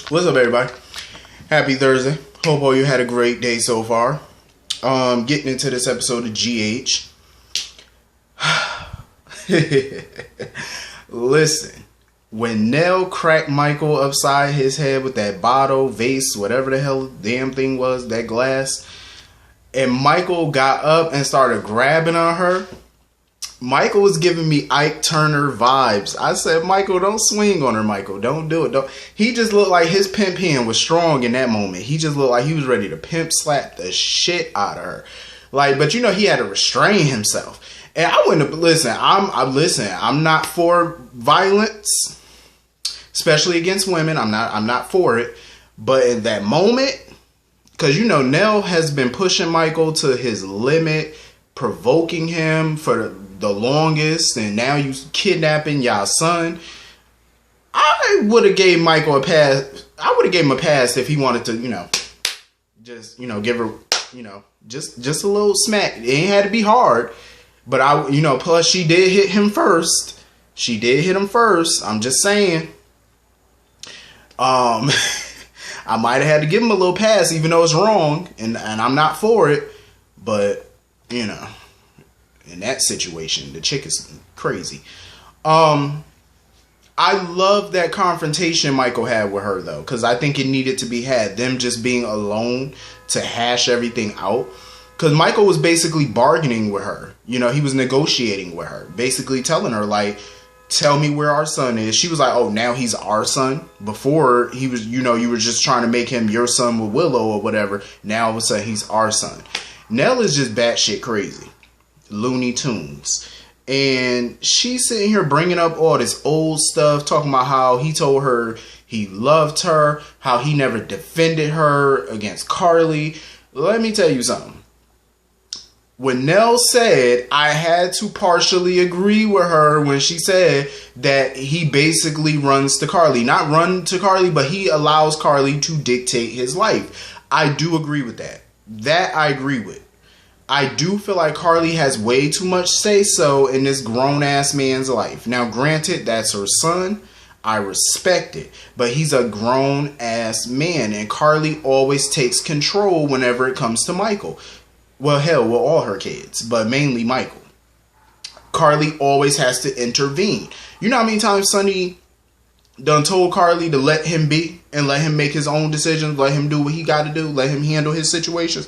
What's up, everybody? Happy Thursday. Hope all you had a great day so far. Getting into this episode of GH. Listen, when Nell cracked Michael upside his head with that bottle, vase, whatever the hell damn thing was, that glass, and Michael got up and started grabbing on her, Michael was giving me Ike Turner vibes. I said, Michael, don't swing on her, Michael. Don't do it. Don't. He just looked like his pimp hand was strong in that moment. He just looked like he was ready to pimp slap the shit out of her. Like, but you know, he had to restrain himself. And I wouldn't have, listen, I'm not for violence, especially against women. I'm not for it. But in that moment, because you know, Nell has been pushing Michael to his limit, provoking him for the longest, and now you kidnapping y'all son. I would have gave Michael a pass. I would have gave him a pass if he wanted to, you know, just, you know, give her, you know, just a little smack. It ain't had to be hard, but you know, plus she did hit him first. She did hit him first. I'm just saying. I might have had to give him a little pass, even though it's wrong, and I'm not for it, but you know, in that situation, the chick is crazy. I love that confrontation Michael had with her, though, because I think it needed to be had. Them just being alone to hash everything out. Because Michael was basically bargaining with her. You know, he was negotiating with her. Basically telling her, like, tell me where our son is. She was like, oh, now he's our son. Before, he was, you know, you were just trying to make him your son with Willow or whatever. Now, all of a sudden, he's our son. Nell is just batshit crazy. Looney Tunes. And she's sitting here bringing up all this old stuff, talking about how he told her he loved her, how he never defended her against Carly. Let me tell you something. When Nell said, I had to partially agree with her when she said that he basically runs to Carly. Not run to Carly, but he allows Carly to dictate his life. I do agree with that. That I agree with. I do feel like Carly has way too much say-so in this grown-ass man's life. Now, granted, that's her son. I respect it. But he's a grown-ass man. And Carly always takes control whenever it comes to Michael. Well, hell, with all her kids. But mainly Michael. Carly always has to intervene. You know how many times Sonny done told Carly to let him be and let him make his own decisions, let him do what he got to do, let him handle his situations?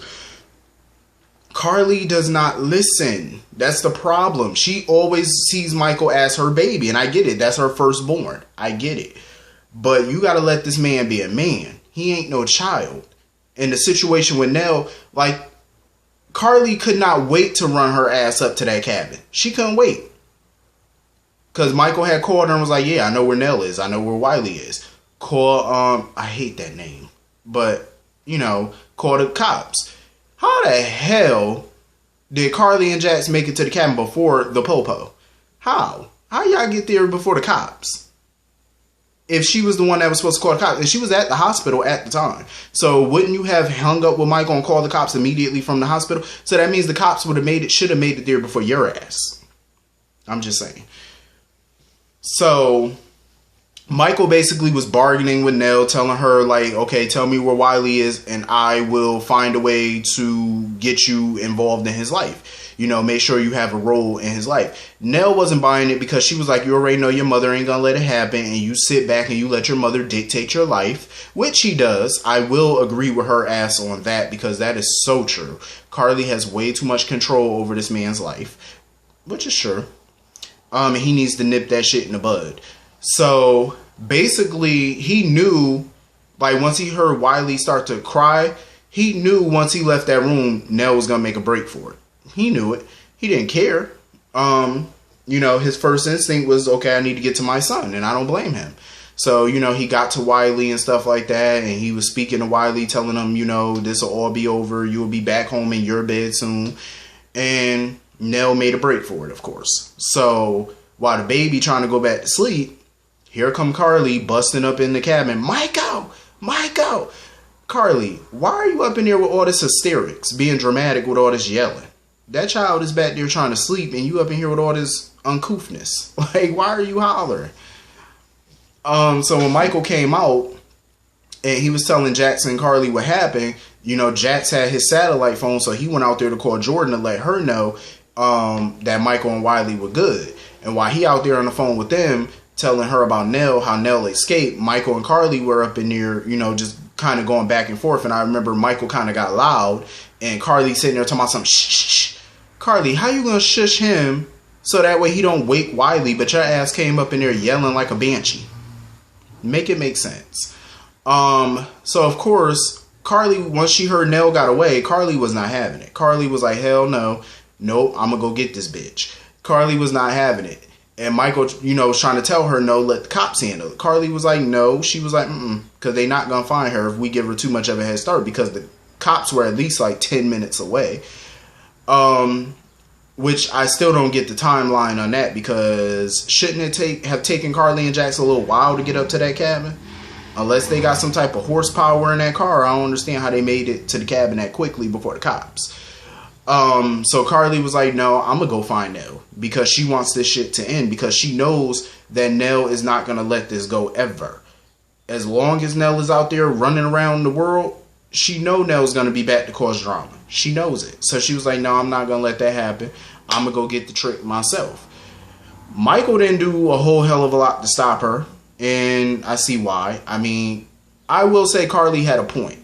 Carly does not listen. That's the problem. She always sees Michael as her baby, and I get it. That's her firstborn. I get it. But you got to let this man be a man. He ain't no child. In the situation with Nell, like, Carly could not wait to run her ass up to that cabin. She couldn't wait. Because Michael had called her and was like, yeah, I know where Nell is. I know where Wiley is. Call, I hate that name. But, you know, call the cops. How the hell did Carly and Jax make it to the cabin before the popo? How? How y'all get there before the cops? If she was the one that was supposed to call the cops. And she was at the hospital at the time. So wouldn't you have hung up with Michael and called the cops immediately from the hospital? So that means the cops would have should have made it there before your ass. I'm just saying. So Michael basically was bargaining with Nell, telling her, like, okay, tell me where Wiley is and I will find a way to get you involved in his life. You know, make sure you have a role in his life. Nell wasn't buying it because she was like, you already know your mother ain't gonna let it happen, and you sit back and you let your mother dictate your life, which she does. I will agree with her ass on that because that is so true. Carly has way too much control over this man's life, which is true. And he needs to nip that shit in the bud. So basically, he knew, like, once he heard Wiley start to cry, he knew once he left that room, Nell was going to make a break for it. He knew it. He didn't care. You know, his first instinct was, okay, I need to get to my son, and I don't blame him. So, you know, he got to Wiley and stuff like that, and he was speaking to Wiley, telling him, you know, this will all be over. You will be back home in your bed soon. And Nell made a break for it, of course. So while the baby trying to go back to sleep, here come Carly busting up in the cabin. Michael! Carly, why are you up in there with all this hysterics, being dramatic with all this yelling? That child is back there trying to sleep and you up in here with all this uncouthness. Like, why are you hollering? So when Michael came out, and he was telling Jax and Carly what happened. You know, Jax had his satellite phone, so he went out there to call Jordan to let her know that Michael and Wiley were good. And while he out there on the phone with them, telling her about Nell, how Nell escaped, Michael and Carly were up in there, you know, just kind of going back and forth. And I remember Michael kind of got loud, and Carly sitting there talking about something. Shh, shh, shh. Carly, how you gonna shush him so that way he don't wake Wiley, but your ass came up in there yelling like a banshee? Make it make sense. So of course, Carly, once she heard Nell got away, Carly was not having it. Carly was like, hell no. Nope, I'm going to go get this bitch. Carly was not having it. And Michael, you know, was trying to tell her, no, let the cops handle it. Carly was like, no. She was like, because they not going to find her if we give her too much of a head start, because the cops were at least like 10 minutes away. Which I still don't get the timeline on that, because shouldn't it have taken Carly and Jax a little while to get up to that cabin? Unless they got some type of horsepower in that car, I don't understand how they made it to the cabin that quickly before the cops. So Carly was like, no, I'm gonna go find Nell, because she wants this shit to end, because she knows that Nell is not gonna let this go ever. As long as Nell is out there running around the world, she know Nell's gonna be back to cause drama. She knows it. So she was like, no, I'm not gonna let that happen. I'm gonna go get the trick myself. Michael didn't do a whole hell of a lot to stop her, and I see why. I mean, I will say Carly had a point.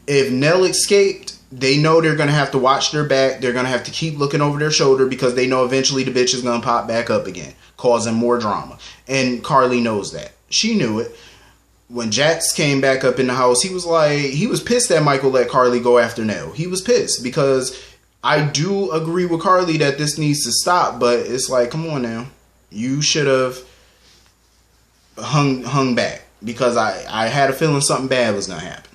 If Nell escaped, they know they're going to have to watch their back. They're going to have to keep looking over their shoulder, because they know eventually the bitch is going to pop back up again, causing more drama. And Carly knows that. She knew it. When Jax came back up in the house, he was pissed that Michael let Carly go after Nell. He was pissed, because I do agree with Carly that this needs to stop, but it's like, come on now. You should have hung back, because I had a feeling something bad was going to happen.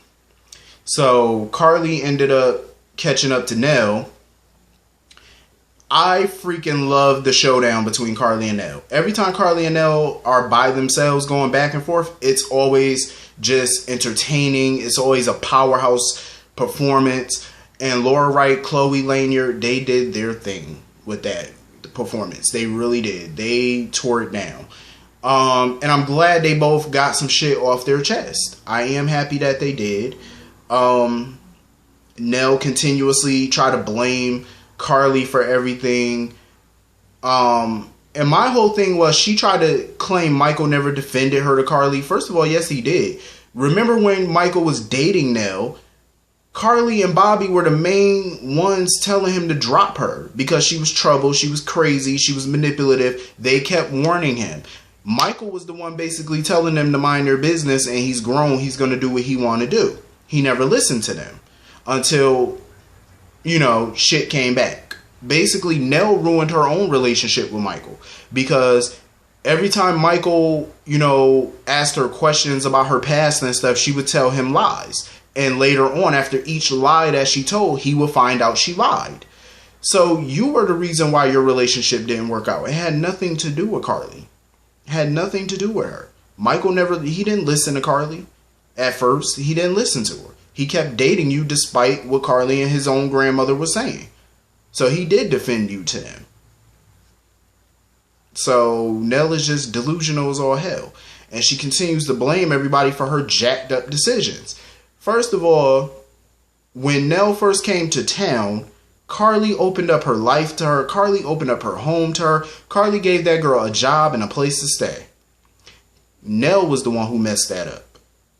So Carly ended up catching up to Nell. I freaking love the showdown between Carly and Nell. Every time Carly and Nell are by themselves going back and forth, it's always just entertaining. It's always a powerhouse performance. And Laura Wright, Chloe Lanier, they did their thing with that performance. They really did. They tore it down. And I'm glad they both got some shit off their chest. I am happy that they did. Nell continuously tried to blame Carly for everything. And my whole thing was, she tried to claim Michael never defended her to Carly. First of all, yes, he did. Remember when Michael was dating Nell, Carly and Bobby were the main ones telling him to drop her because she was trouble, she was crazy, she was manipulative. They kept warning him. Michael was the one basically telling them to mind their business, and he's grown, he's going to do what he want to do. He never listened to them until, you know, shit came back. Basically, Nell ruined her own relationship with Michael, because every time Michael, you know, asked her questions about her past and stuff, she would tell him lies. And later on, after each lie that she told, he would find out she lied. So you were the reason why your relationship didn't work out. It had nothing to do with Carly. It had nothing to do with her. Michael he didn't listen to Carly. At first, he didn't listen to her. He kept dating you despite what Carly and his own grandmother was saying. So he did defend you to them. So Nell is just delusional as all hell. And she continues to blame everybody for her jacked up decisions. First of all, when Nell first came to town, Carly opened up her life to her. Carly opened up her home to her. Carly gave that girl a job and a place to stay. Nell was the one who messed that up,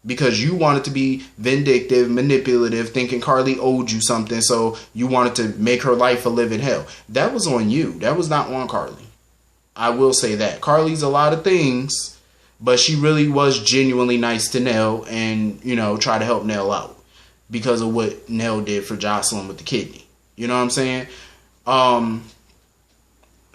because you wanted to be vindictive, manipulative, thinking Carly owed you something, so you wanted to make her life a living hell. That was on you. That was not on Carly. I will say that. Carly's a lot of things, but she really was genuinely nice to Nell and, you know, try to help Nell out because of what Nell did for Jocelyn with the kidney. You know what I'm saying?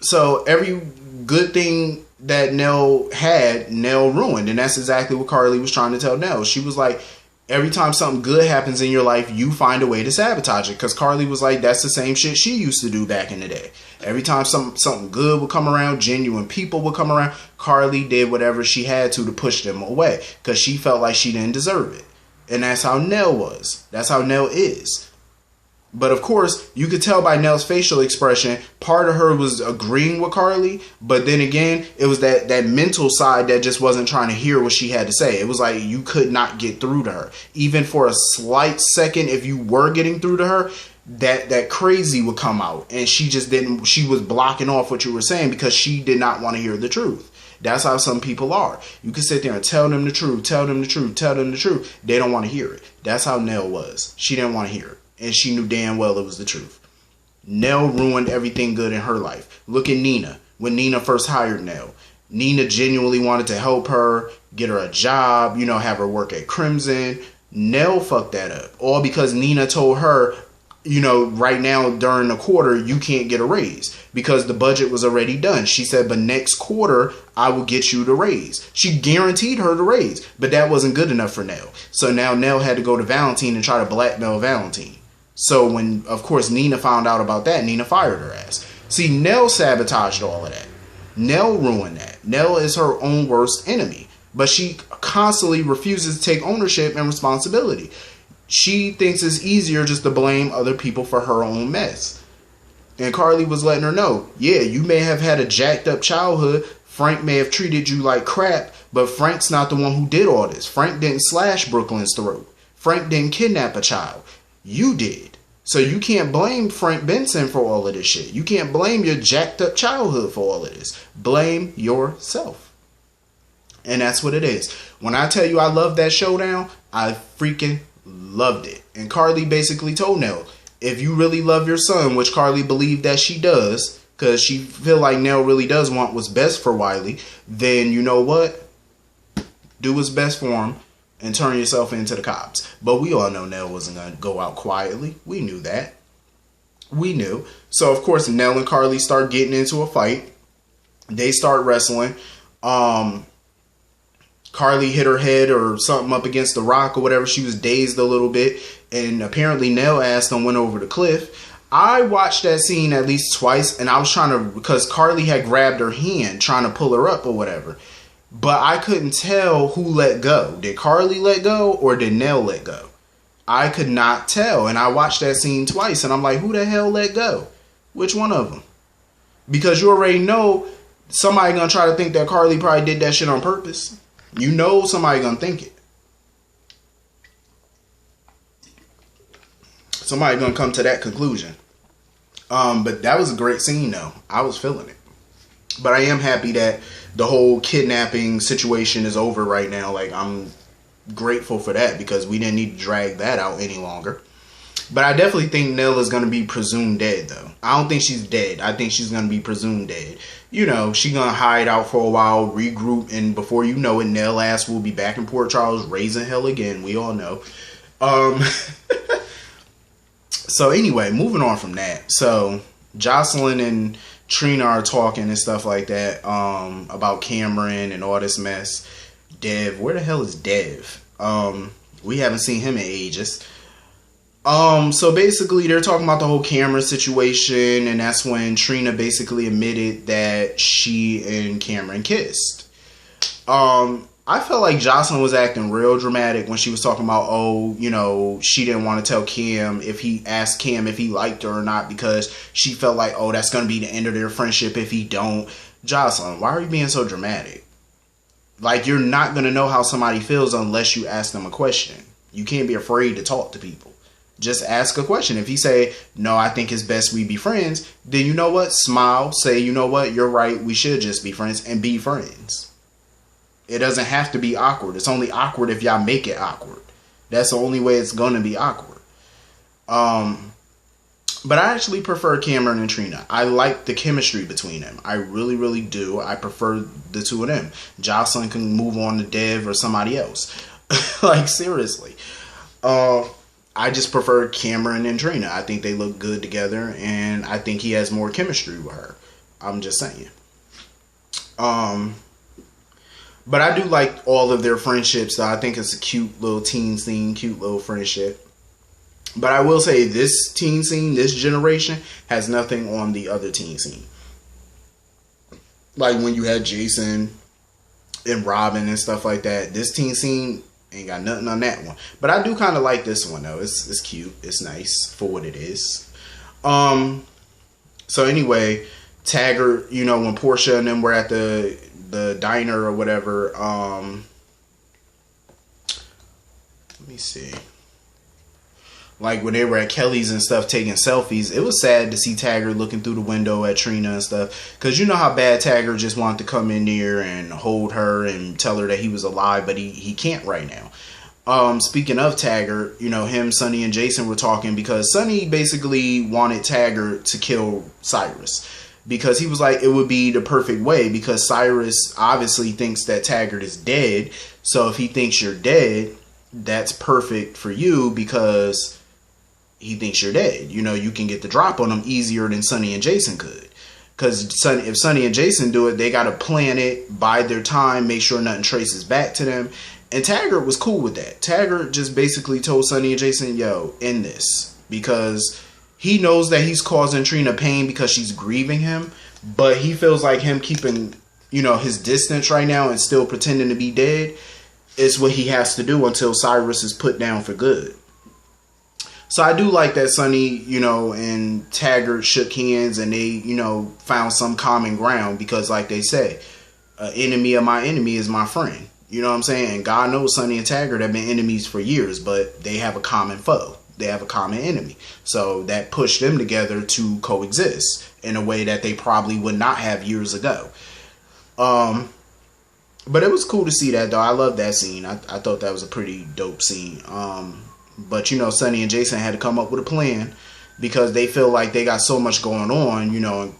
So every good thing that Nell had, Nell ruined. And that's exactly what Carly was trying to tell Nell. She was like, every time something good happens in your life, you find a way to sabotage it. Because Carly was like, that's the same shit she used to do back in the day. Every time something good would come around, genuine people would come around, Carly did whatever she had to push them away. Because she felt like she didn't deserve it. And that's how Nell was. That's how Nell is. But of course, you could tell by Nell's facial expression, part of her was agreeing with Carly, but then again, it was that mental side that just wasn't trying to hear what she had to say. It was like you could not get through to her. Even for a slight second, if you were getting through to her, that crazy would come out, and she just didn't. She was blocking off what you were saying because she did not want to hear the truth. That's how some people are. You can sit there and tell them the truth, tell them the truth, tell them the truth. They don't want to hear it. That's how Nell was. She didn't want to hear it. And she knew damn well it was the truth. Nell ruined everything good in her life. Look at Nina. When Nina first hired Nell, Nina genuinely wanted to help her, get her a job, have her work at Crimson. Nell fucked that up. All because Nina told her, right now during the quarter, you can't get a raise because the budget was already done. She said, but next quarter, I will get you the raise. She guaranteed her the raise, but that wasn't good enough for Nell. So now Nell had to go to Valentine and try to blackmail Valentine. So when, of course, Nina found out about that, Nina fired her ass. See, Nell sabotaged all of that. Nell ruined that. Nell is her own worst enemy, but she constantly refuses to take ownership and responsibility. She thinks it's easier just to blame other people for her own mess. And Carly was letting her know, yeah, you may have had a jacked up childhood. Frank may have treated you like crap, but Frank's not the one who did all this. Frank didn't slash Brooklyn's throat. Frank didn't kidnap a child. You did. So you can't blame Frank Benson for all of this shit. You can't blame your jacked up childhood for all of this. Blame yourself. And that's what it is. When I tell you I love that showdown, I freaking loved it. And Carly basically told Nell, if you really love your son, which Carly believed that she does, because she feel like Nell really does want what's best for Wiley, then you know what? Do what's best for him and turn yourself into the cops. But we all know Nell wasn't going to go out quietly. We knew that. We knew. So, of course, Nell and Carly start getting into a fight. They start wrestling. Carly hit her head or something up against the rock or whatever. She was dazed a little bit. And apparently Nell ass done went over the cliff. I watched that scene at least twice. And I was trying to, because Carly had grabbed her hand trying to pull her up or whatever. But I couldn't tell who let go. Did Carly let go or did Nell let go? I could not tell. And I watched that scene twice. And I'm like, who the hell let go? Which one of them? Because you already know somebody going to try to think that Carly probably did that shit on purpose. You know somebody going to think it. Somebody going to come to that conclusion. But that was a great scene though. I was feeling it. But I am happy that the whole kidnapping situation is over right now. Like, I'm grateful for that because we didn't need to drag that out any longer. But I definitely think Nell is going to be presumed dead, though. I don't think she's dead. I think she's going to be presumed dead. She's going to hide out for a while, regroup, and before you know it, Nell ass will be back in Port Charles raising hell again. We all know. So anyway, moving on from that. So Jocelyn and Trina are talking and stuff like that about Cameron and all this mess. Dev, where the hell is Dev? We haven't seen him in ages. So basically they're talking about the whole Cameron situation, and that's when Trina basically admitted that she and Cameron kissed. I felt like Jocelyn was acting real dramatic when she was talking about, she didn't want to tell Cam if he asked Cam if he liked her or not because she felt like, that's going to be the end of their friendship if he don't. Jocelyn, why are you being so dramatic? Like, you're not going to know how somebody feels unless you ask them a question. You can't be afraid to talk to people. Just ask a question. If he say, no, I think it's best we be friends, then you know what? Smile. Say, you know what? You're right. We should just be friends and be friends. It doesn't have to be awkward. It's only awkward if y'all make it awkward. That's the only way it's going to be awkward. But I actually prefer Cameron and Trina. I like the chemistry between them. I really, really do. I prefer the two of them. Jocelyn can move on to Dev or somebody else. Like, seriously. I just prefer Cameron and Trina. I think they look good together, and I think he has more chemistry with her. I'm just saying. But I do like all of their friendships, though. I think it's a cute little teen scene, cute little friendship. But I will say this teen scene, this generation, has nothing on the other teen scene. Like when you had Jason and Robin and stuff like that. This teen scene Ain't got nothing on that one. But I do kind of like this one though. It's cute. It's nice for what it is. So anyway, Taggart, you know, when Portia and them were at the diner or whatever, let me see. Like when they were at Kelly's and stuff taking selfies, it was sad to see Taggart looking through the window at Trina and stuff. Because you know how bad Taggart just wanted to come in there and hold her and tell her that he was alive, but he can't right now. Speaking of Taggart, you know, him, Sonny, and Jason were talking because Sonny basically wanted Taggart to kill Cyrus. Because he was like, it would be the perfect way because Cyrus obviously thinks that Taggart is dead. So if he thinks you're dead, that's perfect for you because he thinks you're dead. You know, you can get the drop on him easier than Sonny and Jason could. Because if Sonny and Jason do it, they got to plan it, bide their time, make sure nothing traces back to them. And Taggart was cool with that. Taggart just basically told Sonny and Jason, yo, end this. Because he knows that he's causing Trina pain because she's grieving him. But he feels like him keeping, you know, his distance right now and still pretending to be dead is what he has to do until Cyrus is put down for good. So I do like that Sonny, you know, and Taggart shook hands and they, you know, found some common ground because like they say, an enemy of my enemy is my friend. You know what I'm saying? And God knows Sonny and Taggart have been enemies for years, but they have a common foe. They have a common enemy. So that pushed them together to coexist in a way that they probably would not have years ago. But it was cool to see that, though. I love that scene. I thought that was a pretty dope scene. But, you know, Sonny and Jason had to come up with a plan because they feel like they got so much going on. You know,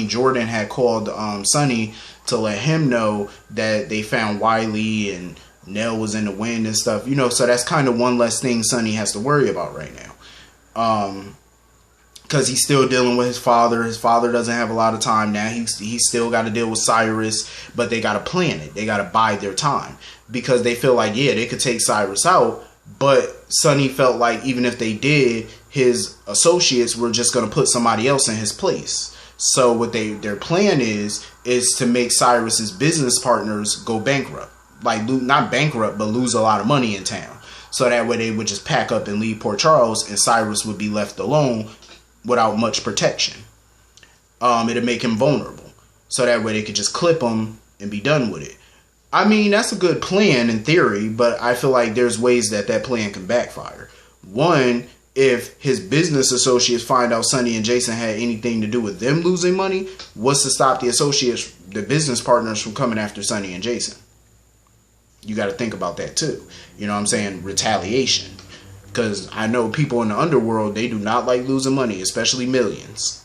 Jordan had called Sonny to let him know that they found Wiley and Nell was in the wind and stuff. You know, so that's kind of one less thing Sonny has to worry about right now. Because he's still dealing with his father. His father doesn't have a lot of time now. He's still got to deal with Cyrus, but they got to plan it. They got to bide their time because they feel like, yeah, they could take Cyrus out, but Sonny felt like even if they did, his associates were just going to put somebody else in his place. So what their plan is to make Cyrus's business partners go bankrupt. Like, not bankrupt, but lose a lot of money in town. So that way they would just pack up and leave Port Charles and Cyrus would be left alone without much protection. It'd make him vulnerable. So that way they could just clip him and be done with it. I mean, that's a good plan in theory, but I feel like there's ways that plan can backfire. One, if his business associates find out Sonny and Jason had anything to do with them losing money, what's to stop the associates, the business partners, from coming after Sonny and Jason? You got to think about that too. You know what I'm saying? Retaliation. Because I know people in the underworld, they do not like losing money, especially millions.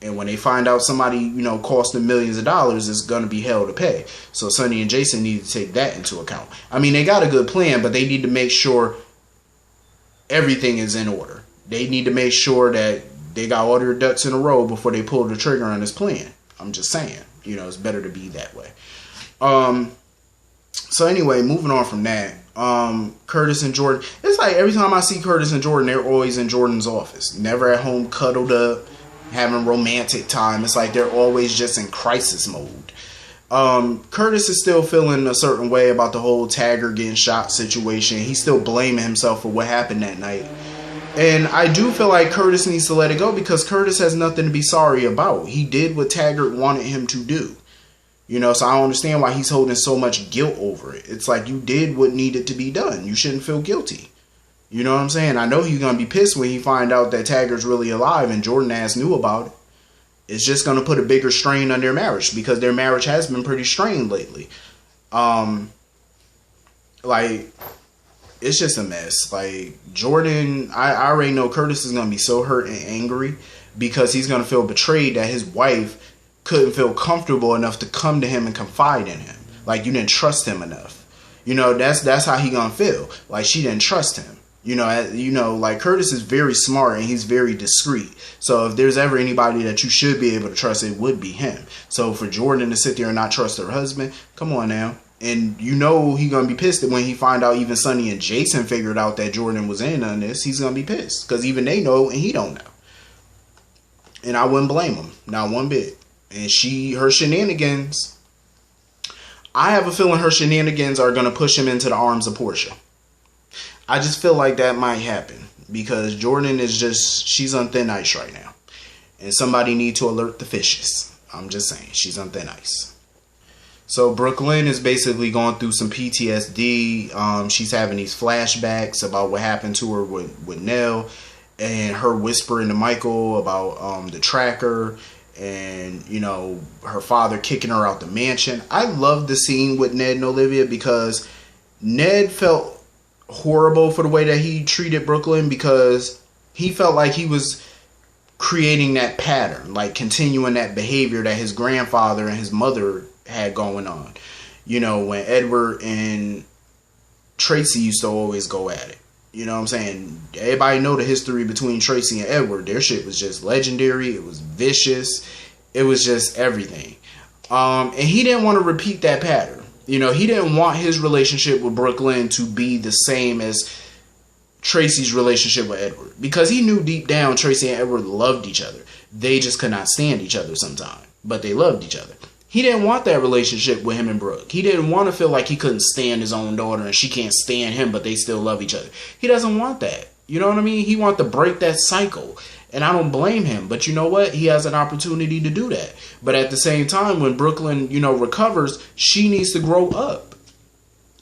And when they find out somebody, you know, cost them millions of dollars, it's going to be hell to pay. So Sonny and Jason need to take that into account. I mean, they got a good plan, but they need to make sure everything is in order. They need to make sure that they got all their ducks in a row before they pull the trigger on this plan. I'm just saying, you know, it's better to be that way. So anyway, moving on from that, Curtis and Jordan. It's like every time I see Curtis and Jordan, they're always in Jordan's office. Never at home cuddled up, having romantic time. It's like they're always just in crisis mode. Curtis is still feeling a certain way about the whole Taggart getting shot situation. He's still blaming himself for what happened that night. And I do feel like Curtis needs to let it go because Curtis has nothing to be sorry about. He did what Taggart wanted him to do. You know, so I don't understand why he's holding so much guilt over it. It's like you did what needed to be done. You shouldn't feel guilty. You know what I'm saying? I know he's going to be pissed when he find out that Taggart's really alive and Jordan ass knew about it. It's just going to put a bigger strain on their marriage because their marriage has been pretty strained lately. Like, it's just a mess. Like, Jordan, I already know Curtis is going to be so hurt and angry because he's going to feel betrayed that his wife couldn't feel comfortable enough to come to him and confide in him. Like, you didn't trust him enough. You know, that's how he gonna feel. Like, she didn't trust him. You know, like, Curtis is very smart and he's very discreet. So if there's ever anybody that you should be able to trust, it would be him. So for Jordan to sit there and not trust her husband, come on now. And you know he gonna be pissed when he find out even Sonny and Jason figured out that Jordan was in on this. He's gonna be pissed because even they know and he don't know. And I wouldn't blame him, not one bit. And her shenanigans. I have a feeling her shenanigans are going to push him into the arms of Portia. I just feel like that might happen because Jordan is just, she's on thin ice right now. And somebody need to alert the fishes. I'm just saying, she's on thin ice. So Brooklyn is basically going through some PTSD. She's having these flashbacks about what happened to her with Nell, and her whispering to Michael about the tracker, and you know, her father kicking her out the mansion. I love the scene with Ned and Olivia because Ned felt horrible for the way that he treated Brooklyn, because he felt like he was creating that pattern, like continuing that behavior that his grandfather and his mother had going on. You know, when Edward and Tracy used to always go at it. You know what I'm saying? Everybody know the history between Tracy and Edward. Their shit was just legendary. It was vicious. It was just everything. And he didn't want to repeat that pattern. You know, he didn't want his relationship with Brooklyn to be the same as Tracy's relationship with Edward, because he knew deep down Tracy and Edward loved each other. They just could not stand each other sometimes, but they loved each other. He didn't want that relationship with him and Brooke. He didn't want to feel like he couldn't stand his own daughter and she can't stand him, but they still love each other. He doesn't want that. You know what I mean? He wants to break that cycle. And I don't blame him. But you know what? He has an opportunity to do that. But at the same time, when Brooklyn, you know, recovers, she needs to grow up.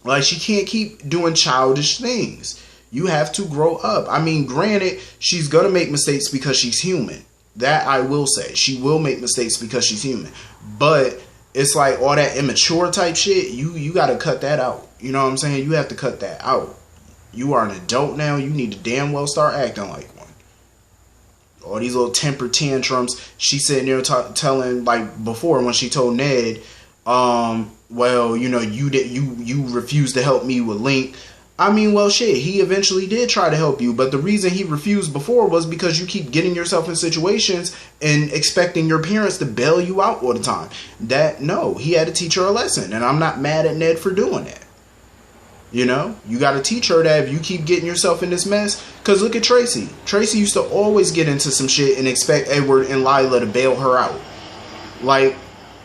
Like, she can't keep doing childish things. You have to grow up. I mean, granted, she's going to make mistakes because she's human. That I will say. She will make mistakes because she's human. But it's like all that immature type shit, you got to cut that out. You know what I'm saying? You have to cut that out. You are an adult now. You need to damn well start acting like one. All these little temper tantrums. She's sitting there telling, like before when she told Ned, well, you know, you refused to help me with Link. I mean, well, shit, he eventually did try to help you, but the reason he refused before was because you keep getting yourself in situations and expecting your parents to bail you out all the time. No, he had to teach her a lesson, and I'm not mad at Ned for doing that. You know, you got to teach her that if you keep getting yourself in this mess, because look at Tracy. Tracy used to always get into some shit and expect Edward and Lila to bail her out. Like,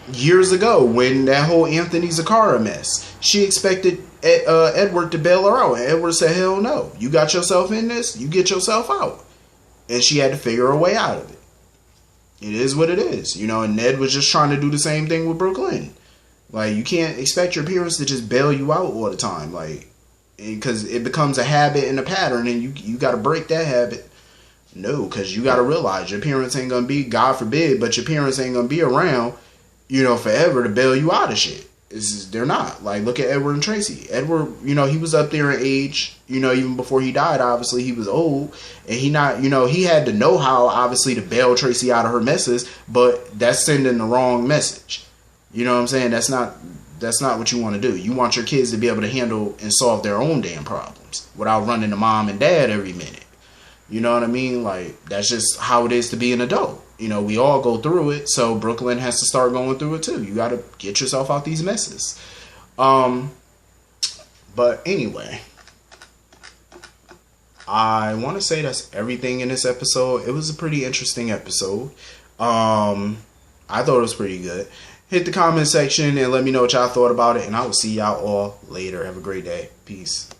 years ago, when that whole Anthony Zaccara mess, she expected Edward to bail her out, and Edward said, hell no, you got yourself in this, you get yourself out. And she had to figure a way out of it. It is what it is, you know. And Ned was just trying to do the same thing with Brooklyn. Like, you can't expect your parents to just bail you out all the time, like, because it becomes a habit and a pattern, and you got to break that habit. No, because you got to realize your parents ain't gonna be, God forbid, but your parents ain't gonna be around, you know, forever to bail you out of shit. They're not. Like, look at Edward and Tracy. Edward, you know, he was up there in age, you know, even before he died, obviously he was old, and he not, you know, he had to know how, obviously, to bail Tracy out of her messes, but that's sending the wrong message. You know what I'm saying? That's not what you want to do. You want your kids to be able to handle and solve their own damn problems without running to mom and dad every minute. You know what I mean? Like, that's just how it is to be an adult. You know, we all go through it, so Brooklyn has to start going through it too. You got to get yourself out these messes. But anyway, I want to say that's everything in this episode. It was a pretty interesting episode. I thought it was pretty good. Hit the comment section and let me know what y'all thought about it, and I will see y'all all later. Have a great day. Peace.